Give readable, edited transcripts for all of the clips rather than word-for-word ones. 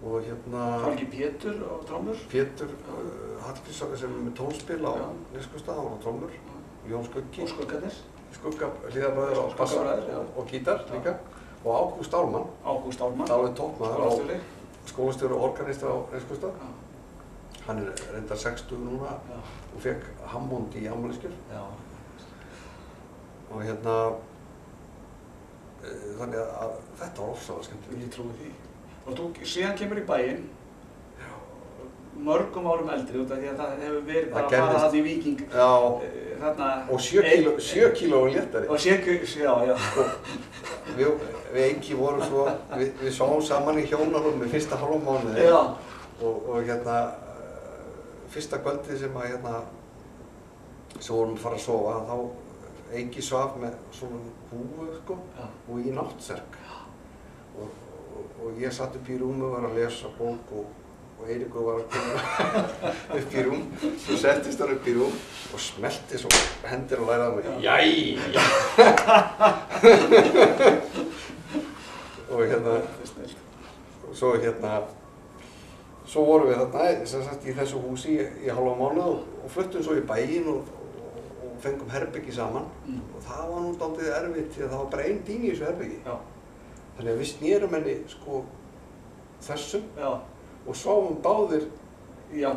og hérna... Var ekki Pétur á trommur? Pétur Hallgrímsson sem er með tónspil á Neskaupstað, hann var á trommur. Jón Skuggi. Og Skuggarnir. Skugga, Hlíðarbræður á bassa og gítar líka. Og Ágúst Ármann. Ágúst Ármann. Alveg toppmaður. Skólastjóri. Skólastjóri og organista á Neskaupstað. Hann er reyndar 60 núna og fekk Hammond í afmælisgjöf. Og hérna... Þannig að þetta var ofsalega skemmtilegt. Ég trúi því. Og þú síðan kemur í bæinn, mörgum árum eldri, út af því að það hefur verið bara að fara þarna í Víking. Þarna... Og 7 kíló léttari. Og 7 kíló, já. Við Eiki vorum svo, við sáum saman í hjónarúmi fyrsta hálfa mánuði. Og hérna, fyrsta kvöldið sem að hérna, svo vorum við að fara að sofa, þá Eiki svaf með svona húfu, sko, og í náttserk. Og ég satt upp í rúmi og var að lesa bók og Eiríkur var að koma upp í rúm. Svo settist hann upp í rúm og smelti svo hendir og læraði mig. Jæja! Og hérna, svo vorum við þarna, sem sagt, í þessu húsi í hálfa mánuð og fluttum svo í bæinn og fengum herbyggi saman. Og það var nú dálítið erfitt því að það var bara ein dýni í þessu herbyggi. Þannig að við snérum henni sko þessum og sváum báðir. Já,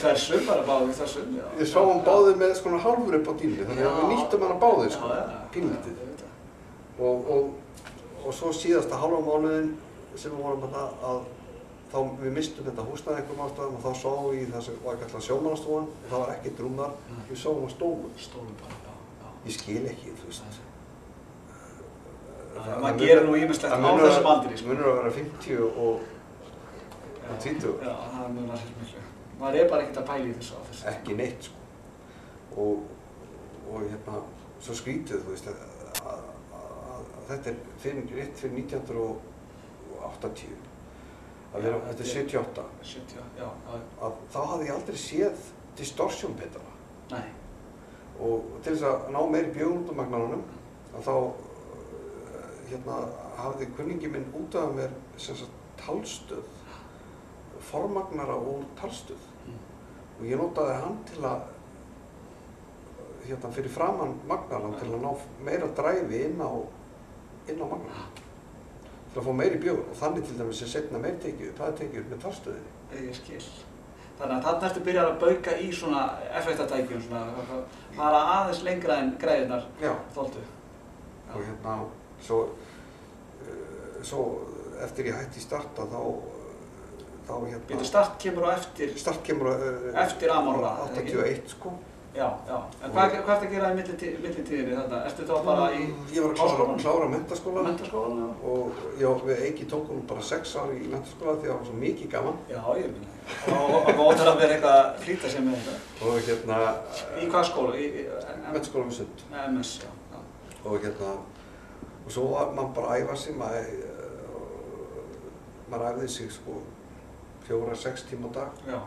þessum, bara báðir þessum. Við sváum báðir með svona hálfur upp á dýnni, þannig að við nýttum hana báðir sko, pínlítið. Og svo síðasta hálfa mánuðin sem við vorum að þá við mistum þetta húsnæði einhverjum ástæðum og þá sáum við í það sem var kallað sjómannastofan og það var ekkert rúm þar, við sáum á stólum. Stólum bara, já. Ég skil ekki, þú veist. Maður gerir nú ýmislegt á þessum aldri. Það munur að vera 50 og 20. Já, það munur að vera miklu. Maður er bara ekkert að pæla í þessu á þessu. Ekki neitt, sko. Og hérna, svo skrítið, þú veist, að þetta er rétt fyrir 1980. Þetta er 78. 70, já. Þá hafði ég aldrei séð distortion-pedala. Nei. Og til þess að ná meiri bjögun út á magnanunum, þá hafði kunningi minn út af mér talstöð, formagnara úr talstöð. Og ég notaði hann til að, fyrir framan magnarann til að ná meira dræfi inn á magnarann. Til að fá meiri bjögun og þannig til dæmis seinna meir tekið upp, það er tekið upp með talstöðinni. Ég skil. Þannig að þarna ertu byrjað að bauka í svona effektatækjum, svona fara aðeins lengra en græðurnar þoldu. Og svo eftir ég hætti Starta Býtu, Start kemur á eftir? Start kemur á eftir Amorra, 81, sko. Já. En hvað ertu að gera í millitíðinni þarna? Ertu þá bara í Ég var að klára menntaskóla. Menntaskólan, já. Og við Eiki tókum bara 6 ár í menntaskóla því að það var svo mikið gaman. Já, ég minna. Og óttar að vera eitthvað að flýta sig með þetta. Og Í hvað skóla? Menntaskóla við Sund. MS, já. Og svo var maður bara að æfa sig, maður æfði sig sko 4-6 tíma á dag. Já.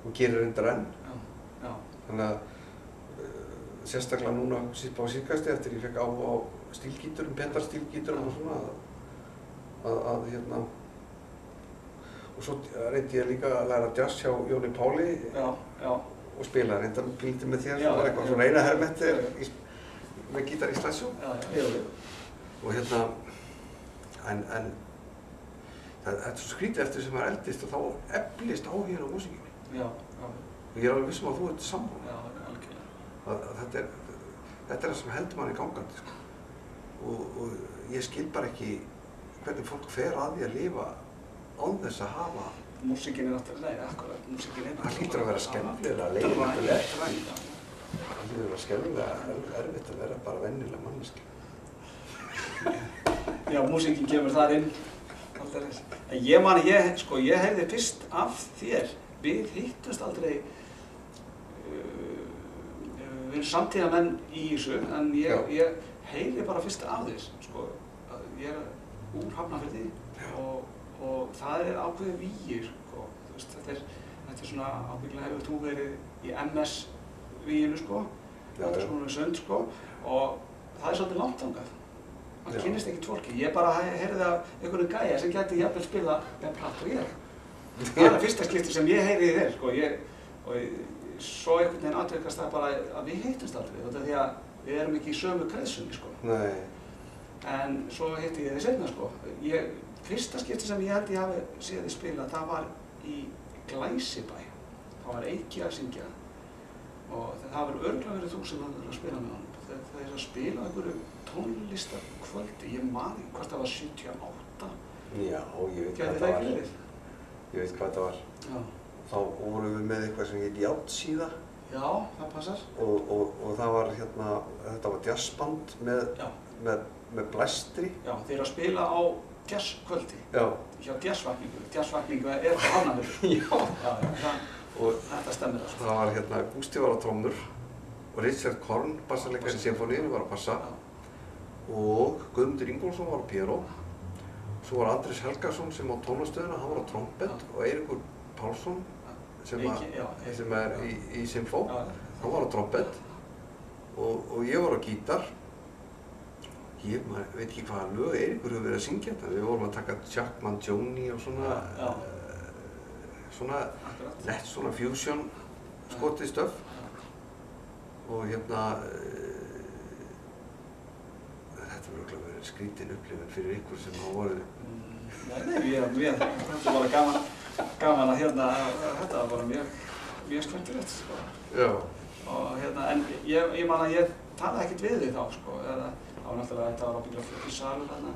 Og gerir reyndar enn. Já. Þannig að sérstaklega núna á síðkasti eftir ég fekk áhuga á stílgíturum, pendarstílgíturum og svona og svo reyndi ég líka að læra jazz hjá Jóni Páli og spilaði reyndar pínlítið með þér, það var eitthvað svona eina hermetti með gítar í slæsjó. Og en þetta er svo skrítið eftir sem maður eldist og þá eflist áhuginn á músíkinni. Og ég er alveg vissum að þú ert sammála. Já, algjörlega. Þetta er það sem heldur manni gangandi, sko. Og ég skil bara ekki hvernig fólk fer að því að lifa án þess að hafa... Músíkin er náttúrulega, akkurat, músíkin er... Það hlýtur að vera skemmtilega leiðinlegt. Það hlýtur að vera skemmtilega erfitt að vera bara venjuleg manneskja. Já, músíkin kemur þar inn. Ég man, ég heyrði fyrst af þér. Við hittumst aldrei, við erum samtíðamenn í þessu, en ég heyri bara fyrst af þér, sko. Ég er úr Hafnarfirði og það er ákveðið vígir, sko. Þú veist, þetta er svona ábyggilega hefur þú verið í MS-víginu, sko. Þetta er svona Sund, sko. Og það er svolítið langt þangað. maður kynnist ekkert fólki. Ég bara heyrði af einhverjum gæja sem gæti jafnvel spila jafn hratt og ég. Það er það fyrsta skipti sem ég heyri í þér, sko. Og svo einhvern veginn atvikast það bara að við hittumst aldrei, út af því að við erum ekki í sömu kreðsunni, sko. Nei. En svo hitti ég þig seinna, sko. Fyrsta skipti sem ég held ég hafi séð þig spila, það var í Glæsibæ. Það var Eiki að syngja og það var örugglega verið þú sem hafði verið að spila með honum. Það er að spila einhverju tónlistarkvöldi, ég man ekki hvort það var 78. Já, ég veit hvað það var. Ég veit hvað það var. Já. Þá vorum við með eitthvað sem heit Járnsíða. Já, það passar. Og það var hérna, þetta var jazzband með blæstri. Já, þeir eru að spila á jazzkvöldi. Já. Hjá jazzvakningu. Jazzvakningu er á Hafnarfirði. Já. Og þetta stemmir allt. Það var hérna, Gústi var á trommur og Richard Korn, bassaleikari í Sinfoníunni, var á bassa og Guðmundur Ingólfsson var á píanó. Svo var Andrés Helgason sem á tónliststöðina, hann var á trompett og Eiríkur Pálsson sem er í Sinfó, hann var á trompett og ég var á gítar. Ég veit ekki hvaða lög Eiríkur hefur verið að syngja þetta. Við vorum að taka Jack Mangione og svona lett svona fusion skotið stöf og hérna þetta var örugglega verið skrítin upplifun fyrir ykkur sem hafa vorið. Nei, þetta var gaman að þetta var bara mjög skemmtilegt, sko. Já. Og en ég man að ég talaði ekkert við þig þá, sko, það var náttúrulega þetta var ábyggilega fullt í salur þarna.